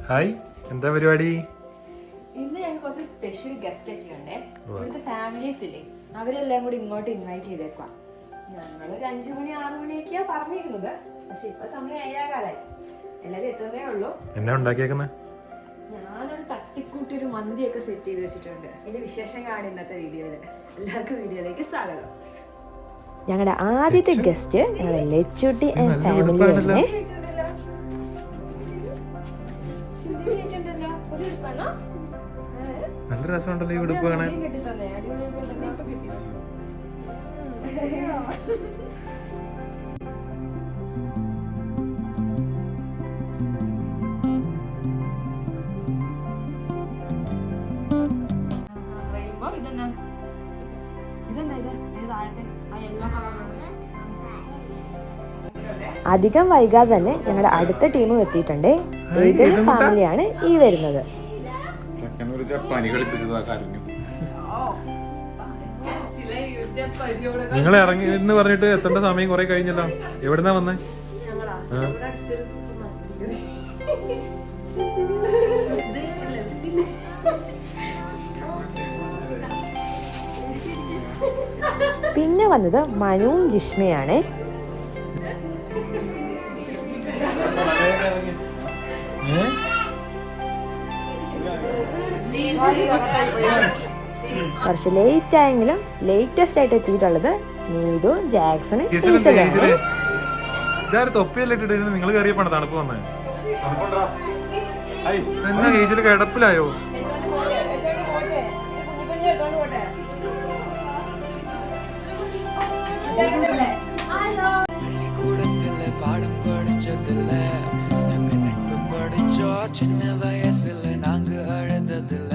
Hi, എന്താ പരിപാടി? ഇന്ന് ഞങ്ങൾ കുറച്ച് സ്പെഷ്യൽ ഗസ്റ്റ് ഒക്കെ ഉണ്ട്. ഇവിടുത്തെ ഫാമിലീസ് ഇല്ലേ, അവരെല്ലാം കൂടി ഇങ്ങോട്ട് ഇൻവൈറ്റ് ചെയ്തേക്കാം. ഞങ്ങളൊരു 5 മണി 6 മണിയൊക്കെയാ പറഞ്ഞിരുന്നത്. പക്ഷെ ഇപ്പൊ സമയം 7:15. എല്ലാരും എത്തുന്നേ ഉള്ളൂ. എന്നാ ഉണ്ടാക്കിയേക്കുന്നേ? ഞാനൊരു തട്ടിക്കൂട്ടി ഒരു മന്തിയൊക്കെ സെറ്റ് ചെയ്ത് വെച്ചിട്ടുണ്ട്. ഇതിന്റെ വിശേഷങ്ങളാണ് ഇന്നത്തെ വീഡിയോയില്. എല്ലാവർക്കും വീഡിയോയിലേക്ക് സ്വാഗതം. ഞങ്ങളുടെ ആദ്യത്തെ ഗസ്റ്റ് ഞങ്ങളുടെ ലച്ചുട്ടി ആൻഡ് ഫാമിലി. നല്ല രസമുണ്ടല്ലോ ഈ ഉടുപ്പ് കാണാൻ. അധികം വൈകാതെ തന്നെ ഞങ്ങളുടെ അടുത്ത ടീമും എത്തിയിട്ടുണ്ട്. ഏതൊരു ഫാമിലിയാണ് ഈ വരുന്നത്. നിങ്ങൾ ഇറങ്ങി എന്ന് പറഞ്ഞിട്ട് എത്തേണ്ട സമയം കുറെ കഴിഞ്ഞല്ലോ. എവിടുന്നാ വന്നേ? പിന്നെ വന്നത് മനുവും ജിഷ്മയാണ്. കുറച്ച് ലേറ്റ് ആയെങ്കിലും ലേറ്റസ്റ്റ് ആയിട്ട് എത്തിയിട്ടുള്ളത് നീതു, ജാക്സണ്, തൊപ്പിയല്ലേ ഇട്ടിട്ട് നിങ്ങൾ കയറിയപ്പോണ് തണുപ്പ് വന്നേ. എന്നാ കേസിൽ കിടപ്പിലായോ? പാഠം പഠിച്ചതില്ല, പഠിച്ചോ ചിന്ന വയസ്സില് നാങ്ക അഴുതതില്ല.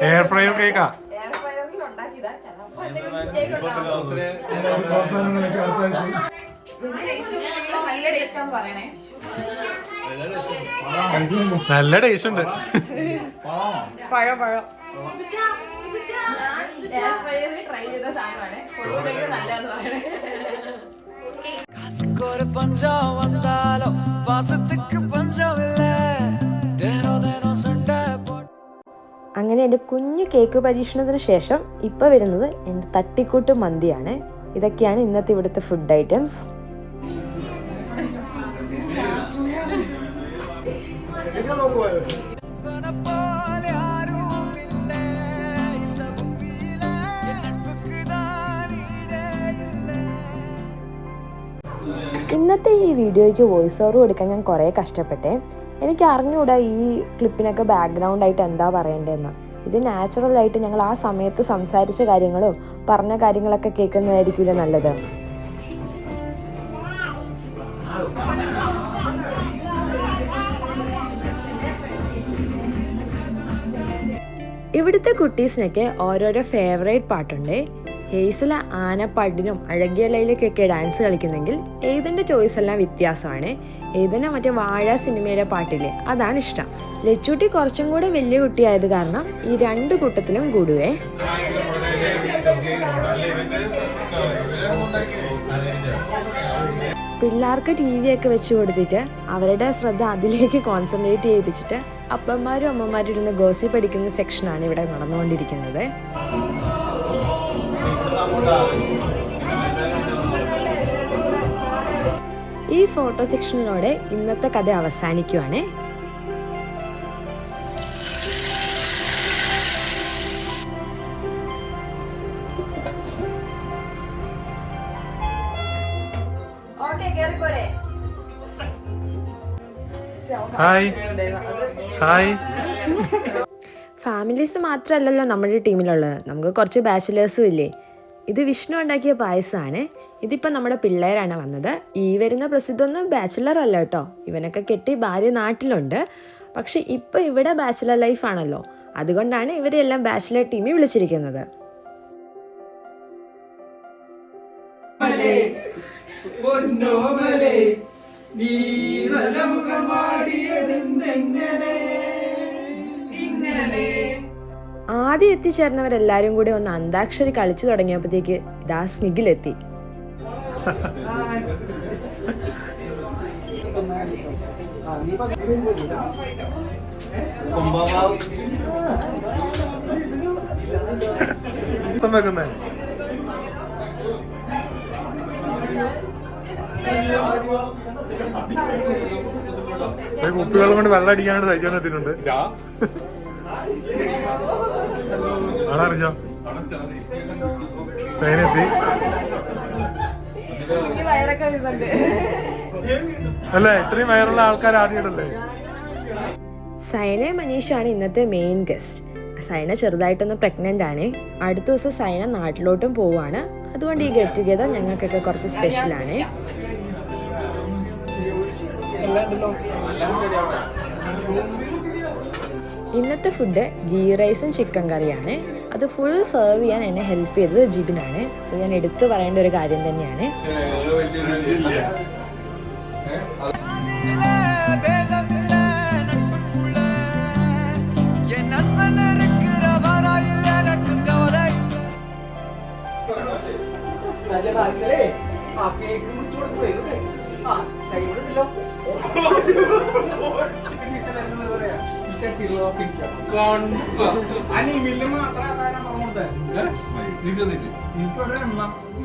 എയർ ഫ്രയർ കേക്കാ. നല്ല ടേസ്റ്റ് ഉണ്ട്. പഴം ട്രൈ ചെയ്ത സാധനമാണ്. കാസർഗോഡ് പഞ്ചാബ് വന്നാലോ വാസത്തിക്ക് പഞ്ചാബില്ല. അങ്ങനെ എൻ്റെ കുഞ്ഞു കേക്ക് പരീക്ഷണത്തിന് ശേഷം ഇപ്പോൾ വരുന്നത് എൻ്റെ തട്ടിക്കൂട്ട് മന്തിയാണ്. ഇതൊക്കെയാണ് ഇന്നത്തെ ഇവിടുത്തെ ഫുഡ് ഐറ്റംസ്. ഇന്നത്തെ ഈ വീഡിയോയ്ക്ക് വോയിസ് ഓവർ കൊടുക്കാൻ ഞാൻ കുറേ കഷ്ടപ്പെട്ടേ. എനിക്ക് അറിഞ്ഞൂടാ ഈ ക്ലിപ്പിനൊക്കെ ബാക്ക്ഗ്രൗണ്ട് ആയിട്ട് എന്താ പറയേണ്ടതെന്ന്. ഇത് നാച്ചുറലായിട്ട് ഞങ്ങൾ ആ സമയത്ത് സംസാരിച്ച കാര്യങ്ങളും പറഞ്ഞ കാര്യങ്ങളൊക്കെ കേൾക്കുന്നതായിരിക്കില്ല നല്ലത്. ഇവിടുത്തെ കുട്ടീസിനൊക്കെ ഓരോരോ ഫേവറേറ്റ് പാട്ടുണ്ട്. ഹേസല ആനപ്പാട്ടിനും അഴകിയ ലൈലക്കൊക്കെ ഡാൻസ് കളിക്കുന്നെങ്കിൽ ഏതിൻ്റെ ചോയ്സ് എല്ലാം വ്യത്യാസമാണ്. ഏതിനെ മറ്റേ വാഴ സിനിമയുടെ പാട്ടില്ലേ, അതാണ് ഇഷ്ടം. ലച്ചൂട്ടി കുറച്ചും കൂടെ വലിയ കുട്ടിയായത് കാരണം ഈ 2 കൂട്ടത്തിലും കൂടുവേ. പിള്ളേർക്ക് TV ഒക്കെ വെച്ച് കൊടുത്തിട്ട് അവരുടെ ശ്രദ്ധ അതിലേക്ക് കോൺസെൻട്രേറ്റ് ചെയ്യിപ്പിച്ചിട്ട് അപ്പന്മാരും അമ്മമാരും ഇരുന്ന് ഗോസി പഠിക്കുന്ന സെക്ഷനാണ് ഇവിടെ നടന്നുകൊണ്ടിരിക്കുന്നത്. ഈ ഫോട്ടോ സെക്ഷനിലൂടെ ഇന്നത്തെ കഥ അവസാനിക്കുവാണ്. ഫാമിലീസ് മാത്രമല്ലല്ലോ നമ്മുടെ ടീമിലുള്ളത്, നമുക്ക് കുറച്ച് ബാച്ചിലേഴ്സും ഇല്ലേ. ഇത് വിഷ്ണു ഉണ്ടാക്കിയ പായസമാണ്. ഇതിപ്പോൾ നമ്മുടെ പിള്ളേരാണ് വന്നത്. ഈ വരുന്ന പ്രസിദ്ധമൊന്നും ബാച്ചിലർ അല്ല കേട്ടോ. ഇവനൊക്കെ കെട്ടി ഭാര്യ നാട്ടിലുണ്ട്. പക്ഷെ ഇപ്പോൾ ഇവിടെ ബാച്ചിലർ ലൈഫാണല്ലോ, അതുകൊണ്ടാണ് ഇവരെല്ലാം ബാച്ചിലർ ടീമിൽ വിളിച്ചിരിക്കുന്നത്. ആദ്യം എത്തിച്ചേർന്നവരെല്ലാരും കൂടി ഒന്ന് അന്താക്ഷരി കളിച്ചു തുടങ്ങിയപ്പോഴത്തേക്ക് ഇതാ സ്നിഗിലെത്തി. വെക്കുന്നേ കുപ്പിവെള്ളം കൊണ്ട് വെള്ളം അടിക്കാനായിട്ട് സഹിച്ചാണ് എത്തിയിട്ടുണ്ട്. ആണറിഞ്ഞോ സൈനെത്തി അല്ലേ? ഇത്രയും വയറുള്ള ആൾക്കാർ ആദ്യമായിട്ടല്ലേ? സൈന മനീഷാണ് ഇന്നത്തെ മെയിൻ ഗസ്റ്റ്. സൈന ചെറുതായിട്ടൊന്ന് പ്രഗ്നന്റ് ആണ്. അടുത്ത ദിവസം സൈന നാട്ടിലോട്ടും പോവാണ്. അതുകൊണ്ട് ഈ ഗെറ്റ് ടുഗെദർ ഞങ്ങൾക്കൊക്കെ കുറച്ച് സ്പെഷ്യലാണ്. ഇന്നത്തെ ഫുഡ് ഗീ റൈസും ചിക്കൻ കറിയാണ്. അത് ഫുൾ സെർവ് ചെയ്യാൻ എന്നെ ഹെൽപ്പ് ചെയ്തത് ജിബിനാണ്. അത് ഞാൻ എടുത്തു പറയേണ്ട ഒരു കാര്യം തന്നെയാണ്.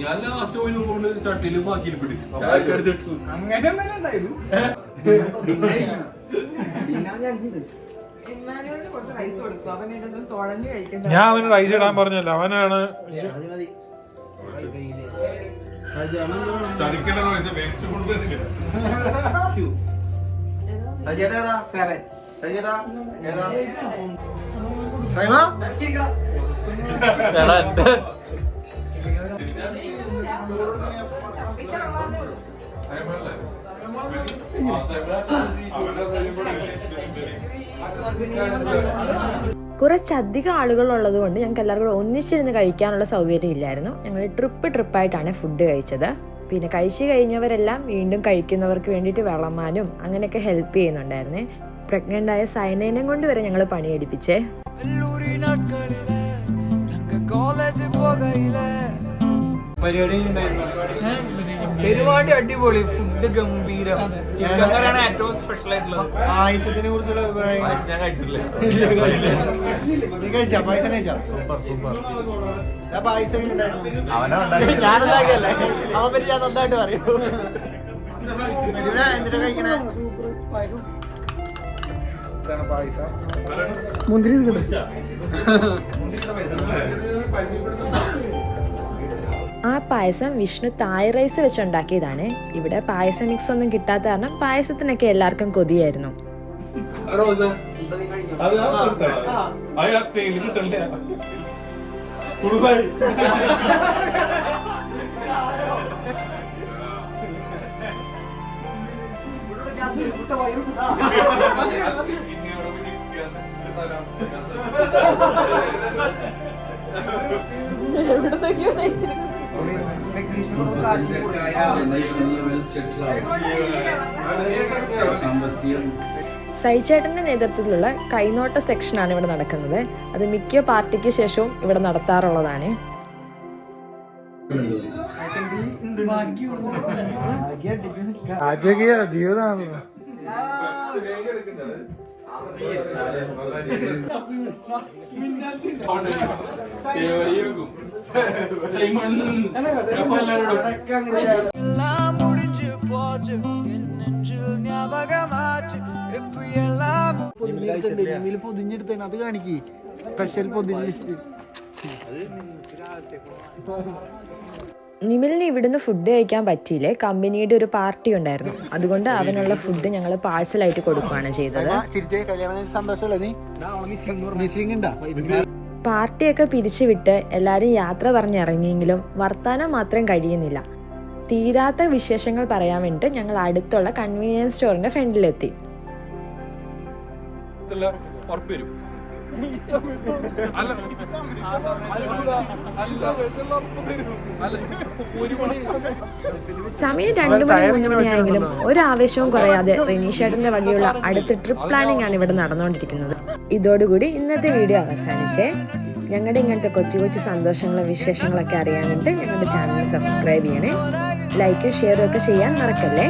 ഞാൻ ലാസ്റ്റ് പോയി നോക്കുകൊണ്ട് ചട്ടിയില് ബാക്കിയിൽ പിടി ഞാൻ അവന് റൈസ് ഇടാൻ പറഞ്ഞല്ലോ. അവനാണ് ചടിക്കലോ ഇത് മേടിച്ചു കൊണ്ടുവന്നില്ല. കുറച്ചധികം ആളുകൾ ഉള്ളത് കൊണ്ട് ഞങ്ങൾക്ക് എല്ലാവർക്കും കൂടെ ഒന്നിച്ചിരുന്ന് കഴിക്കാനുള്ള സൗകര്യം ഇല്ലായിരുന്നു. ഞങ്ങൾ ട്രിപ്പായിട്ടാണ് ഫുഡ് കഴിച്ചത്. പിന്നെ കഴിച്ചു കഴിഞ്ഞവരെല്ലാം വീണ്ടും കഴിക്കുന്നവർക്ക് വേണ്ടിയിട്ട് വിളമ്പാനും അങ്ങനെയൊക്കെ ഹെൽപ്പ് ചെയ്യുന്നുണ്ടായിരുന്നേ. പ്രഗ്നന്റ് ആയ സൈനേനെ കൊണ്ട് വരെ ഞങ്ങൾ പണിയെടുപ്പിച്ചേ. പരിപാടി അടിപൊളി, ഫുഡ് ഗംഭീരം. ചിക്കൻ കറിയാണ് ഏറ്റവും സ്പെഷ്യൽ ആയിട്ടുള്ളത്. പായസത്തിനെ കുറിച്ചുള്ള അഭിപ്രായം ഞാൻ കഴിച്ചിട്ടില്ല. നീ കഴിച്ചാ? പായസം കഴിച്ചാ? പായസം എന്തിനാ കഴിക്കണേ? പായസം മുന്തിരി. ആ പായസം വിഷ്ണു തായ് റൈസ് വെച്ചുണ്ടാക്കിയതാണ്. ഇവിടെ പായസ മിക്സ് ഒന്നും കിട്ടാത്ത കാരണം പായസത്തിനൊക്കെ എല്ലാവർക്കും കൊതിയായിരുന്നു. സൈചേട്ടന്റെ നേതൃത്വത്തിലുള്ള കൈനോട്ട സെക്ഷനാണ് ഇവിടെ നടക്കുന്നത്. അത് മിക്ക പാർട്ടിക്ക് ശേഷവും ഇവിടെ നടത്താറുള്ളതാണ്. രാജകീയ ജീവിതമാണല്ലോ. പൊതിഞ്ഞെടുത്ത അത് കാണിക്ക്. സ്പെഷ്യൽ പൊതിഞ്ഞ് നിമിലിന് ഇവിടുന്ന് ഫുഡ് കഴിക്കാൻ പറ്റിയില്ലേ. കമ്പനിയുടെ ഒരു പാർട്ടി ഉണ്ടായിരുന്നു. അതുകൊണ്ട് അവനുള്ള ഫുഡ് ഞങ്ങൾ പാഴ്സലായിട്ട് കൊടുക്കുകയാണ് ചെയ്തത്. പാർട്ടിയൊക്കെ പിരിച്ചുവിട്ട് എല്ലാവരും യാത്ര പറഞ്ഞിറങ്ങിയെങ്കിലും വർത്താനം മാത്രം കഴിയുന്നില്ല. തീരാത്ത വിശേഷങ്ങൾ പറയാൻ വേണ്ടിയിട്ട് ഞങ്ങൾ അടുത്തുള്ള കൺവീനിയൻസ് സ്റ്റോറിന്റെ ഫ്രണ്ടിലെത്തി. സമയം 2 മണി 3 മണിയായെങ്കിലും ഒരാവേശവും കുറയാതെ റിനീഷേട്ടന്റെ വകയുള്ള അടുത്ത ട്രിപ്പ് പ്ലാനിംഗ് ആണ് ഇവിടെ നടന്നുകൊണ്ടിരിക്കുന്നത്. ഇതോടുകൂടി ഇന്നത്തെ വീഡിയോ അവസാനിച്ചേ. ഞങ്ങളുടെ ഇങ്ങനത്തെ കൊച്ചു കൊച്ചു സന്തോഷങ്ങളും വിശേഷങ്ങളൊക്കെ അറിയാനായിട്ട് ഞങ്ങളുടെ ചാനൽ സബ്സ്ക്രൈബ് ചെയ്യണേ. ലൈക്കും ഷെയറും ഒക്കെ ചെയ്യാൻ മറക്കല്ലേ.